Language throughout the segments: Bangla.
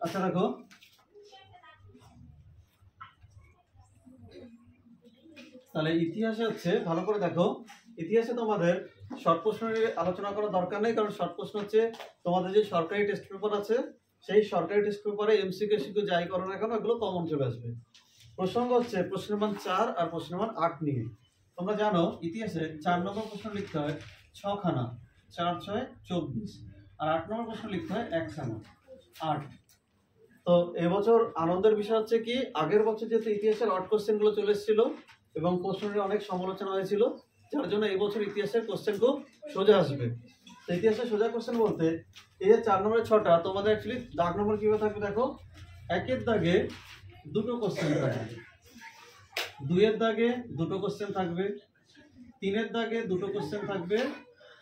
আচ্ছা দেখো, তাহলে ইতিহাসে হচ্ছে ভালো করে দেখো, ইতিহাসে তোমাদের শর্ট প্রশ্ন নিয়ে আলোচনা করার দরকার নেই, কারণ শর্ট প্রশ্ন হচ্ছে তোমাদের যে সরকারি টেস্ট পেপার আছে সেই সরকারি টেস্ট পেপারে এমসিকিউ সিকিউ যাই করো না কেন এগুলো কমন চলে আসবে। প্রসঙ্গ হচ্ছে প্রশ্নের মান 4 আর প্রশ্নের মান 8 নিয়ে। তোমরা জানো ইতিহাসে 4 নম্বর প্রশ্ন লিখতে হয় 6 খানা, 4 6 24, আর 8 নম্বর প্রশ্ন লিখতে হয় 1 খানা 8। তো এবছর আনন্দের বিষয় হচ্ছে কি, আগের বছর যেহেতু ইতিহাসের অড কোশ্চেন গুলো চলে এসেছিল এবং প্রশ্নের অনেক সমালোচনা হয়েছিল, যার জন্য এই বছর ইতিহাসের কোশ্চেন খুব সোজা আসবে। তো ইতিহাসের সোজা কোশ্চেন বলতে এই যে 4 নম্বরের 6টা তোমাদের অ্যাকচুয়ালি দাগ নম্বর কিভাবে থাকবে দেখো, 1-এর দাগে দুটো কোশ্চেন থাকবে, 2-এর দাগে দুটো কোশ্চেন থাকবে, 3-এর দাগে দুটো কোশ্চেন থাকবে,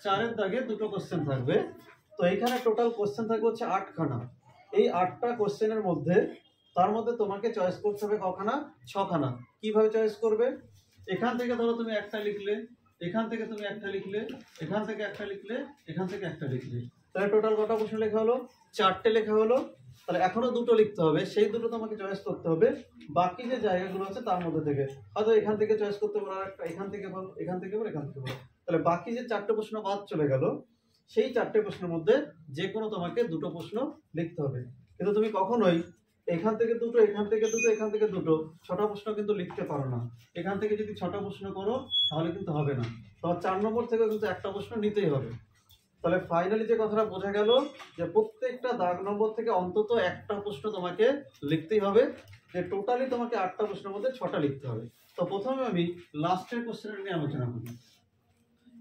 4-এর দাগে দুটো কোশ্চেন থাকবে। তো এইখানে টোটাল কোশ্চেন থাকবে হচ্ছে 8 খানা। এই 8টা কোশ্চেনের মধ্যে তার মধ্যে তোমাকে চয়েস করতে হবে কখানা, 6 খানা। কিভাবে চয়েস করবে, এখান থেকে ধরো তুমি একটা লিখলে, এখান থেকে তুমি একটা লিখলে, এখান থেকে একটা লিখলে, এখান থেকে একটা লিখলে, তাহলে টোটাল কটা প্রশ্ন লেখা হলো, 4টে লেখা হলো। তাহলে এখনো দুটো লিখতে হবে, সেই দুটো তোমাকে চয়েস করতে হবে বাকি যে জায়গাগুলো আছে তার মধ্যে থেকে। হয়তো এখান থেকে চয়েস করতে পারো, একটা এখান থেকে বলো, এখান থেকে বলো, এখান থেকে বলো। তাহলে বাকি যে 4টে প্রশ্ন বাদ চলে গেল, সেই 4টে প্রশ্নের মধ্যে যে কোনো তোমাকে দুটো প্রশ্ন লিখতে হবে। কিন্তু তুমি কখনোই এখান থেকে দুটো, এখান থেকে দুটো, এখান থেকে দুটো 6টা প্রশ্ন কিন্তু লিখতে পারো না। এখান থেকে যদি 6টা প্রশ্ন করো তাহলে কিন্তু হবে না, তোমার 4 নম্বর থেকে কিন্তু একটা প্রশ্ন নিতেই হবে। তাহলে ফাইনালি যে কথাটা বোঝা গেল যে প্রত্যেকটা দাগ নম্বর থেকে অন্তত একটা প্রশ্ন তোমাকে লিখতেই হবে, যে টোটালি তোমাকে 8টা প্রশ্নের মধ্যে 6টা লিখতে হবে। তো প্রথমে আমি লাস্টের কোশ্চেনটা নিয়ে আলোচনা করি।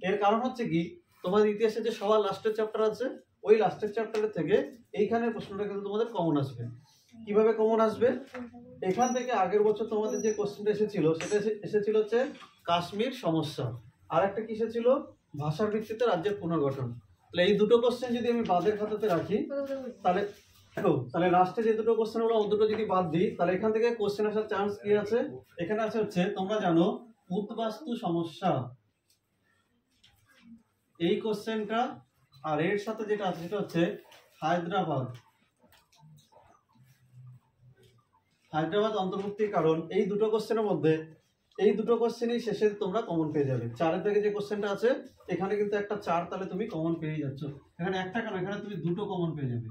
এর কারণ হচ্ছে কি, তোমাদের ইতিহাসে যে সবার লাস্টের চ্যাপ্টার আছে, ওই লাস্টের চ্যাপ্টারের থেকে এইখানের প্রশ্নটা কিন্তু তোমাদের কমন আসবে। কিভাবে কমন আসবে, এখান থেকে আগের বছর তোমাদের যে কোশ্চেনটা এসেছিল সেটা এসেছিল হচ্ছে কাশ্মীর সমস্যা, আর একটা কি এসেছিল ভাষার ভিত্তিতে রাজ্যের পুনর্গঠন। তাহলে এই দুটো কোশ্চেন যদি আমি বাদের খাতাতে রাখি, তাহলে তাহলে লাস্টে যে দুটো কোশ্চেন হলো ও দুটো যদি বাদ দিই, তাহলে এখান থেকে কোশ্চেন আসার চান্স কি আছে, এখানে আছে হচ্ছে তোমরা জানো উদ্বাস্তু সমস্যা, এই কোশ্চেনটা, আর এর সাথে যেটা আছে সেটা হচ্ছে হায়দ্রাবাদ অন্তর্ভুক্তি। কারণ এই দুটো কোশ্চেনের মধ্যে এই দুটো কোশ্চেনই শেষে তোমরা কমন পেয়ে যাবে। 4-এর থেকে যে কোশ্চেনটা আছে এখানে কিন্তু একটা 4, তাহলে তুমি কমন পেয়ে যাচ্ছ। এখানে একটা কেন, এখানে তুমি দুটো কমন পেয়ে যাবে।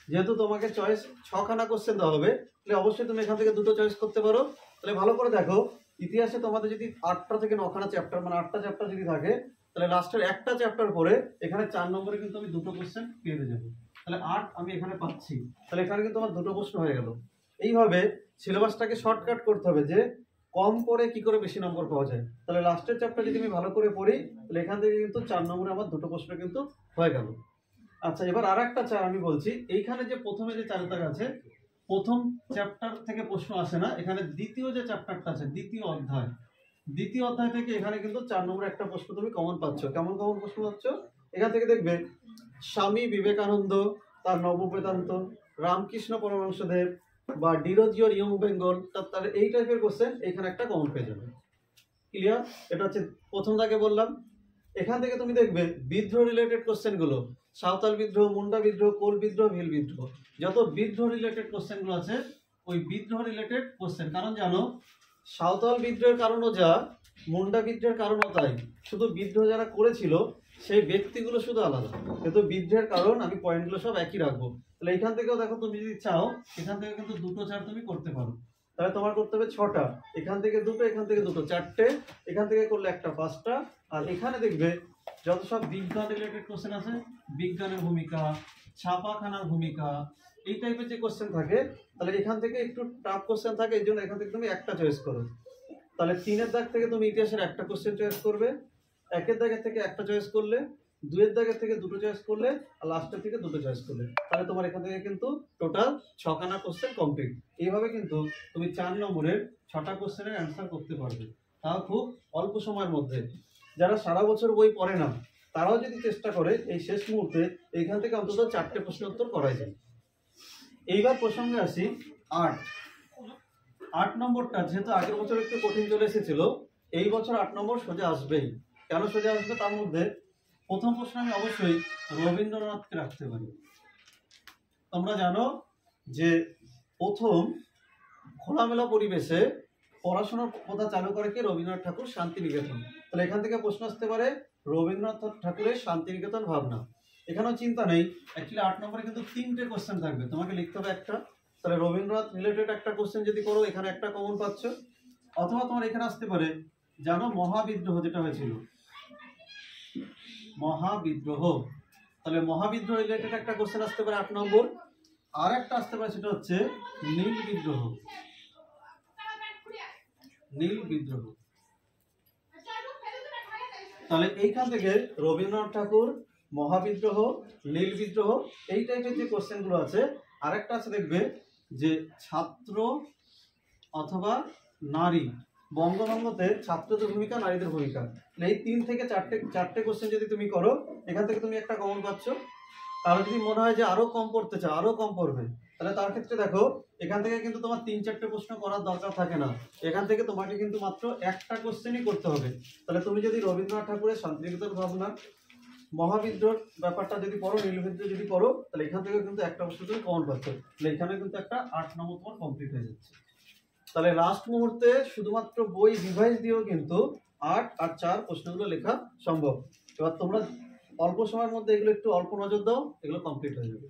যেহেতু তোমাকে চয়েস 6 খানা কোশ্চেন দেওয়া হবে, তাহলে অবশ্যই তুমি এখান থেকে দুটো চয়েস করতে পারো। তাহলে ভালো করে দেখো, ইতিহাসে তোমাদের যদি 8টা থেকে 9 খানা চ্যাপ্টার, মানে 8টা চ্যাপ্টার যদি থাকে, তাহলে লাস্টের একটা চ্যাপ্টার পরে এখানে 4 নম্বরে কিন্তু আমি দুটো কোশ্চেন পেয়ে যাবো। তাহলে 8 আমি এখানে পাচ্ছি, তাহলে এখানে কিন্তু আমার দুটো প্রশ্ন হয়ে গেল। এইভাবে সিলেবাসটাকে শর্টকাট করতে হবে যে কম করে কি করে বেশি নম্বর পাওয়া যায়। তাহলে লাস্টের চ্যাপ্টার যদি আমি ভালো করে পড়ি, তাহলে এখান থেকে কিন্তু 4 নম্বরে আমার দুটো প্রশ্ন কিন্তু হয়ে গেল। আচ্ছা, এবার আর একটা 4 আমি বলছি, এইখানে যে প্রথমে যে 4 দাগ আছে, প্রথম চ্যাপ্টার থেকে প্রশ্ন আসে না, এখানে দ্বিতীয় যে চ্যাপ্টারটা আছে, দ্বিতীয় অধ্যায় থেকে এখানে কিন্তু 4 নম্বরে একটা প্রশ্ন তুমি কমন পাচ্ছ। কেমন কমন প্রশ্ন পাচ্ছ, এখান থেকে দেখবে স্বামী বিবেকানন্দ তার নববেদান্ত, রামকৃষ্ণ পরমহংসদেব বা ডিরোজিওর ইয়ং বেঙ্গল, তার এই টাইপের কোশ্চেন এখানে একটা কমন পেয়ে যাবে। ক্লিয়ার? এটা হচ্ছে প্রথম দাগে বললাম। এখান থেকে তুমি দেখবে বিদ্রোহ রিলেটেড কোশ্চেনগুলো, সাঁওতাল বিদ্রোহ, মুন্ডা বিদ্রোহ, কোল বিদ্রোহ, ভিল বিদ্রোহ, যত বিদ্রোহ রিলেটেড কোশ্চেনগুলো আছে ওই বিদ্রোহ রিলেটেড কোশ্চেন। কারণ জানো সাঁওতাল বিদ্রোহের কারণও যা, মুন্ডা বিদ্রোহের কারণও তাই, শুধু বিদ্রোহ যারা করেছিল সেই ব্যক্তিগুলো শুধু আলাদা, কিন্তু বিদ্রোহের কারণ আমি পয়েন্টগুলো সব একই রাখবো। তাহলে এখান থেকেও দেখো, তুমি যদি চাও এখান থেকে কিন্তু দুটো 4 তুমি করতে পারো। তাহলে তোমার করতে হবে 6টা, এখান থেকে দুটো, এখান থেকে দুটো, 4টে, এখান থেকে করলে একটা 5টা। আর এখানে দেখবে যত সব বিজ্ঞান রিলেটেড কোশ্চেন আছে, বিজ্ঞানের ভূমিকা, ছাপাখানার ভূমিকা, এই টাইপের যে কোশ্চেন থাকে, তাহলে এখান থেকে একটু টাফ কোশ্চেন থাকে, এই জন্য এখান থেকে তুমি একটা চয়েস করো। তাহলে 3-এর দাগ থেকে তুমি ইতিহাসের একটা কোশ্চেন চয়েস করবে, 1-এর দাগের থেকে একটা চয়েস করলে, 2-এর দাগের থেকে দুটো চয়েস করলে, আর লাস্টের থেকে দুটো চয়েস করলে, তাহলে তোমার এখান থেকে কিন্তু টোটাল 6 খানা কোশ্চেন কমপ্লিট। এইভাবে কিন্তু তুমি 4 নম্বরের 6টা কোশ্চেনের অ্যান্সার করতে পারবে, তাও খুব অল্প সময়ের মধ্যে। যারা সারা বছর বই পড়ে না তারাও যদি চেষ্টা করে এই শেষ মুহূর্তে এইখান থেকে অন্তত 4টে প্রশ্নের উত্তর করাই যায়। এইবার প্রসঙ্গে আসি 8 নম্বরটা, যেহেতু আগের বছর একটু কঠিন চলে এসেছিল, এই বছর 8 নম্বর সোজা আসবেই। কেন সোজা আসবে, তার মধ্যে প্রথম প্রশ্ন আমি অবশ্যই রবীন্দ্রনাথকে রাখতে পারি। তোমরা জানো যে প্রথম খোলামেলা পরিবেশে পড়াশোনার প্রথা চালু করে কে? রবীন্দ্রনাথ ঠাকুর, শান্তিনিকেতন। তাহলে এখান থেকে প্রশ্ন আসতে পারে রবীন্দ্রনাথ ঠাকুরের শান্তিনিকেতন ভাবনা। এখানেও চিন্তা নেই, অ্যাকচুয়ালি 8 নম্বরে কিন্তু 3টে কোশ্চেন থাকবে, তোমাকে লিখতে হবে একটা। তাহলে রবীন্দ্রনাথ রিলেটেড একটা কোশ্চেন যদি করো, এখানে একটা কমন পাচ্ছ। অথবা তোমার এখানে আসতে পারে জানো মহাবিদ্রোহ যেটা হয়েছিল, মহাবিদ্রোহ। তাহলে মহাবিদ্রোহ রিলেটেড একটা কোশ্চেন আসতে পারে 8 নম্বর। আর একটা আসতে পারে, সেটা হচ্ছে নীল বিদ্রোহ। নীল বিদ্রোহ। তাহলে এইখান থেকে রবীন্দ্রনাথ ঠাকুর, মহাবিদ্রোহ, নীল বিদ্রোহ, এই টাইপের যে কোশ্চেন গুলো আছে। আরেকটা আছে দেখবে যে ছাত্র অথবা নারী, বঙ্গভঙ্গতে ছাত্রদের ভূমিকা, নারীদের ভূমিকা। এই 3 থেকে 4টে কোশ্চেন যদি তুমি করো, এখান থেকে তুমি একটা কমন পাচ্ছ। তাহলে যদি মনে হয় যে আরো কম পড়তে চাও, আরো কম পড়বে, তাহলে তার ক্ষেত্রে দেখো এখান থেকে কিন্তু তোমার 3-4টে প্রশ্ন করার দরকার থাকে না। এখান থেকে তোমাকে কিন্তু মাত্র একটা কোশ্চেনই করতে হবে। তাহলে তুমি যদি রবীন্দ্রনাথ ঠাকুরের শান্তিনিকেতন ভাবনা, মহাবিদ্রোহের ব্যাপারটা যদি পড়ো, নীলবিদ্রোহ যদি পড়ো, তাহলে এখান থেকে কিন্তু একটা প্রশ্ন তুমি কমন পাচ্ছ। তাহলে এখানে কিন্তু একটা 8 নম্বর তোমার কমপ্লিট হয়ে যাচ্ছে। তাহলে লাস্ট মুহূর্তে শুধুমাত্র বই রিভাইজ দিয়েও কিন্তু 8 আর 4 প্রশ্নগুলো লেখা সম্ভব। এবার তোমরা অল্প সময়ের মধ্যে এগুলো একটু অল্প নজর দাও, এগুলো কমপ্লিট হয়ে যাবে।